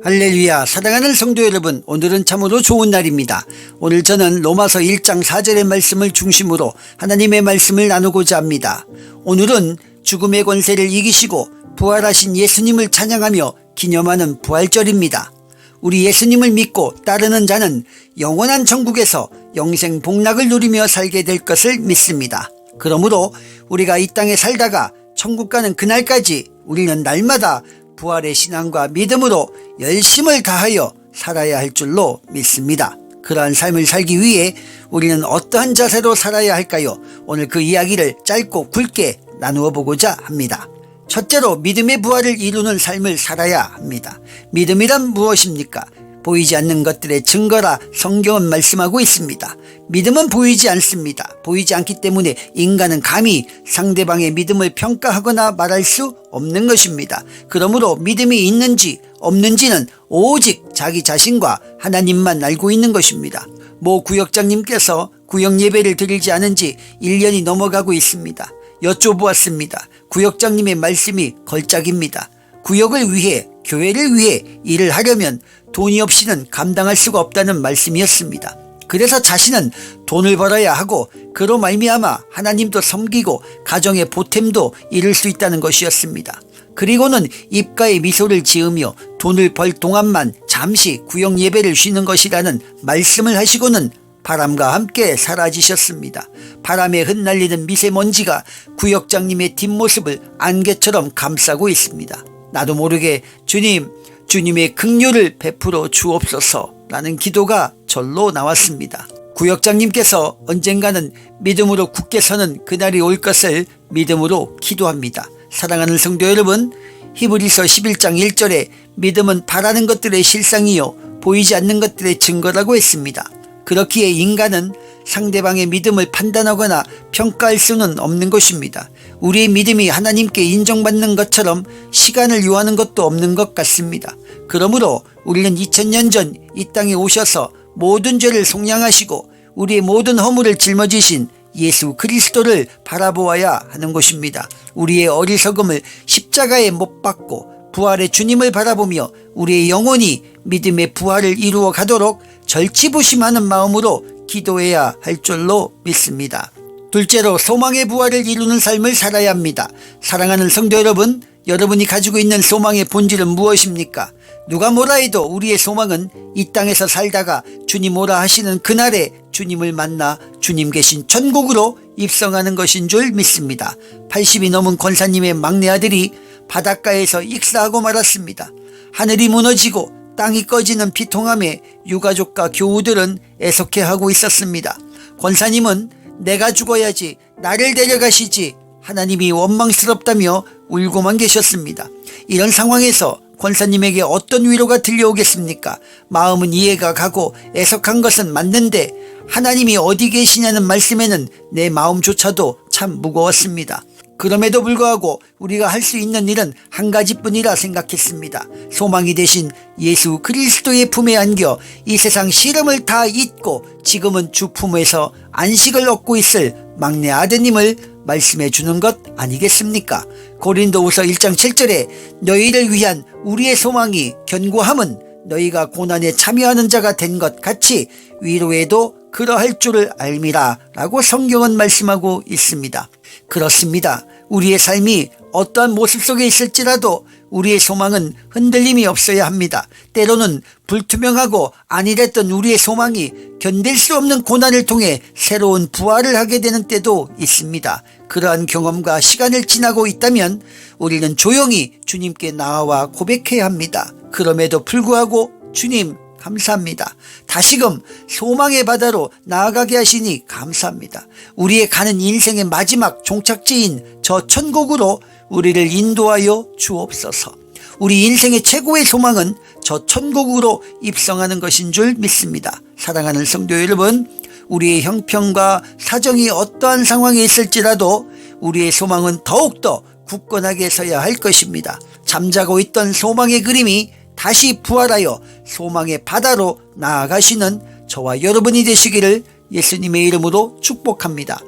할렐루야. 사랑하는 성도 여러분, 오늘은 참으로 좋은 날입니다. 오늘 저는 로마서 1장 4절의 말씀을 중심으로 하나님의 말씀을 나누고자 합니다. 오늘은 죽음의 권세를 이기시고 부활하신 예수님을 찬양하며 기념하는 부활절입니다. 우리 예수님을 믿고 따르는 자는 영원한 천국에서 영생 복락을 누리며 살게 될 것을 믿습니다. 그러므로 우리가 이 땅에 살다가 천국 가는 그날까지 우리는 날마다 부활의 신앙과 믿음으로 열심을 다하여 살아야 할 줄로 믿습니다. 그러한 삶을 살기 위해 우리는 어떠한 자세로 살아야 할까요? 오늘 그 이야기를 짧고 굵게 나누어 보고자 합니다. 첫째로 믿음의 부활을 이루는 삶을 살아야 합니다. 믿음이란 무엇입니까? 보이지 않는 것들의 증거라 성경은 말씀하고 있습니다. 믿음은 보이지 않습니다. 보이지 않기 때문에 인간은 감히 상대방의 믿음을 평가하거나 말할 수 없는 것입니다. 그러므로 믿음이 있는지 없는지는 오직 자기 자신과 하나님만 알고 있는 것입니다. 모 구역장님께서 구역 예배를 드리지 않은 지 1년이 넘어가고 있습니다. 여쭤보았습니다. 구역장님의 말씀이 걸작입니다. 구역을 위해, 교회를 위해 일을 하려면 돈이 없이는 감당할 수가 없다는 말씀이었습니다. 그래서 자신은 돈을 벌어야 하고 그로 말미암아 하나님도 섬기고 가정의 보탬도 이룰 수 있다는 것이었습니다. 그리고는 입가에 미소를 지으며 돈을 벌 동안만 잠시 구역 예배를 쉬는 것이라는 말씀을 하시고는 바람과 함께 사라지셨습니다. 바람에 흩날리는 미세먼지가 구역장님의 뒷모습을 안개처럼 감싸고 있습니다. 나도 모르게 주님의 긍휼을 베풀어 주옵소서 라는 기도가 절로 나왔습니다. 구역장님께서 언젠가는 믿음으로 굳게 서는 그날이 올 것을 믿음으로 기도합니다. 사랑하는 성도 여러분, 히브리서 11장 1절에 믿음은 바라는 것들의 실상이요 보이지 않는 것들의 증거라고 했습니다. 그렇기에 인간은 상대방의 믿음을 판단하거나 평가할 수는 없는 것입니다. 우리의 믿음이 하나님께 인정받는 것처럼 시간을 요하는 것도 없는 것 같습니다. 그러므로 우리는 2000년 전 이 땅에 오셔서 모든 죄를 속량하시고 우리의 모든 허물을 짊어지신 예수 그리스도를 바라보아야 하는 것입니다. 우리의 어리석음을 십자가에 못 박고 부활의 주님을 바라보며 우리의 영혼이 믿음의 부활을 이루어 가도록 절치부심하는 마음으로 기도해야 할 줄로 믿습니다. 둘째로 소망의 부활을 이루는 삶을 살아야 합니다. 사랑하는 성도 여러분, 여러분이 가지고 있는 소망의 본질은 무엇입니까? 누가 뭐라 해도 우리의 소망은 이 땅에서 살다가 주님 오라 하시는 그날에 주님을 만나 주님 계신 천국으로 입성하는 것인 줄 믿습니다. 80이 넘은 권사님의 막내 아들이 바닷가에서 익사하고 말았습니다. 하늘이 무너지고 땅이 꺼지는 비통함에 유가족과 교우들은 애석해하고 있었습니다. 권사님은 내가 죽어야지, 나를 데려가시지, 하나님이 원망스럽다며 울고만 계셨습니다. 이런 상황에서 권사님에게 어떤 위로가 들려오겠습니까? 마음은 이해가 가고 애석한 것은 맞는데 하나님이 어디 계시냐는 말씀에는 내 마음조차도 참 무거웠습니다. 그럼에도 불구하고 우리가 할 수 있는 일은 한 가지뿐이라 생각했습니다. 소망이 되신 예수 그리스도의 품에 안겨 이 세상 시름을 다 잊고 지금은 주 품에서 안식을 얻고 있을 막내 아드님을 말씀해 주는 것 아니겠습니까? 고린도후서 1장 7절에 너희를 위한 우리의 소망이 견고함은 너희가 고난에 참여하는 자가 된 것 같이 위로에도 그러할 줄을 알미라 라고 성경은 말씀하고 있습니다. 그렇습니다. 우리의 삶이 어떠한 모습 속에 있을지라도 우리의 소망은 흔들림이 없어야 합니다. 때로는 불투명하고 안일했던 우리의 소망이 견딜 수 없는 고난을 통해 새로운 부활을 하게 되는 때도 있습니다. 그러한 경험과 시간을 지나고 있다면 우리는 조용히 주님께 나아와 고백해야 합니다. 그럼에도 불구하고 주님 감사합니다. 다시금 소망의 바다로 나아가게 하시니 감사합니다. 우리의 가는 인생의 마지막 종착지인 저 천국으로 우리를 인도하여 주옵소서. 우리 인생의 최고의 소망은 저 천국으로 입성하는 것인 줄 믿습니다. 사랑하는 성도 여러분, 우리의 형편과 사정이 어떠한 상황에 있을지라도 우리의 소망은 더욱더 굳건하게 서야 할 것입니다. 잠자고 있던 소망의 그림이 다시 부활하여 소망의 바다로 나아가시는 저와 여러분이 되시기를 예수님의 이름으로 축복합니다.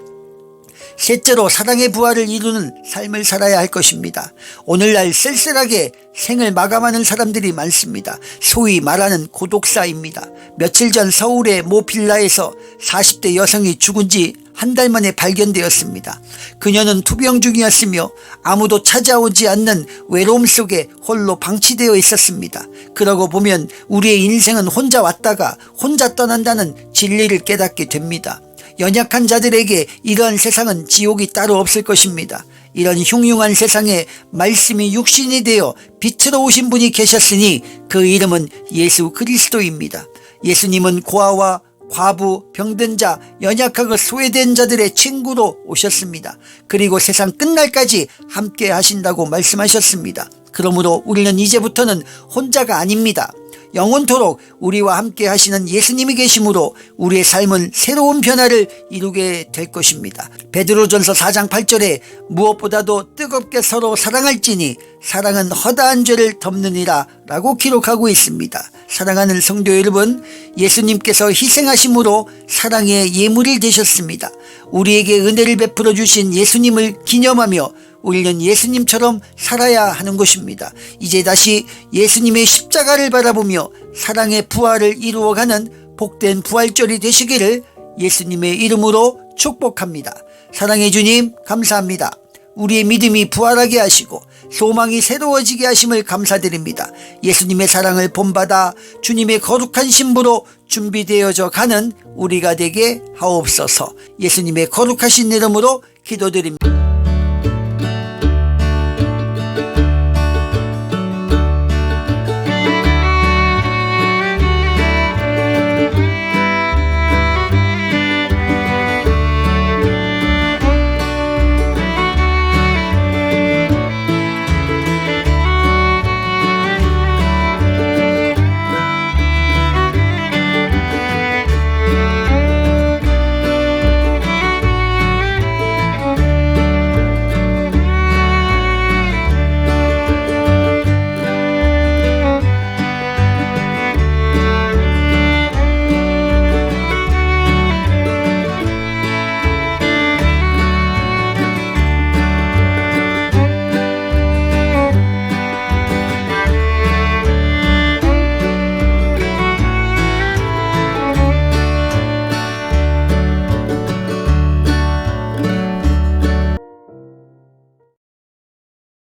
셋째로 사랑의 부활을 이루는 삶을 살아야 할 것입니다. 오늘날 쓸쓸하게 생을 마감하는 사람들이 많습니다. 소위 말하는 고독사입니다. 며칠 전 서울의 모 빌라에서 40대 여성이 죽은 지 한 달 만에 발견되었습니다. 그녀는 투병 중이었으며 아무도 찾아오지 않는 외로움 속에 홀로 방치되어 있었습니다. 그러고 보면 우리의 인생은 혼자 왔다가 혼자 떠난다는 진리를 깨닫게 됩니다. 연약한 자들에게 이러한 세상은 지옥이 따로 없을 것입니다. 이런 흉흉한 세상에 말씀이 육신이 되어 빛으로 오신 분이 계셨으니 그 이름은 예수 그리스도입니다. 예수님은 고아와 과부, 병든 자, 연약하고 소외된 자들의 친구로 오셨습니다. 그리고 세상 끝날까지 함께 하신다고 말씀하셨습니다. 그러므로 우리는 이제부터는 혼자가 아닙니다. 영원토록 우리와 함께 하시는 예수님이 계심으로 우리의 삶은 새로운 변화를 이루게 될 것입니다. 베드로전서 4장 8절에 무엇보다도 뜨겁게 서로 사랑할지니 사랑은 허다한 죄를 덮느니라 라고 기록하고 있습니다. 사랑하는 성도 여러분, 예수님께서 희생하심으로 사랑의 예물이 되셨습니다. 우리에게 은혜를 베풀어 주신 예수님을 기념하며 우리는 예수님처럼 살아야 하는 것입니다. 이제 다시 예수님의 십자가를 바라보며 사랑의 부활을 이루어가는 복된 부활절이 되시기를 예수님의 이름으로 축복합니다. 사랑의 주님, 감사합니다. 우리의 믿음이 부활하게 하시고 소망이 새로워지게 하심을 감사드립니다. 예수님의 사랑을 본받아 주님의 거룩한 신부로 준비되어져 가는 우리가 되게 하옵소서. 예수님의 거룩하신 이름으로 기도드립니다.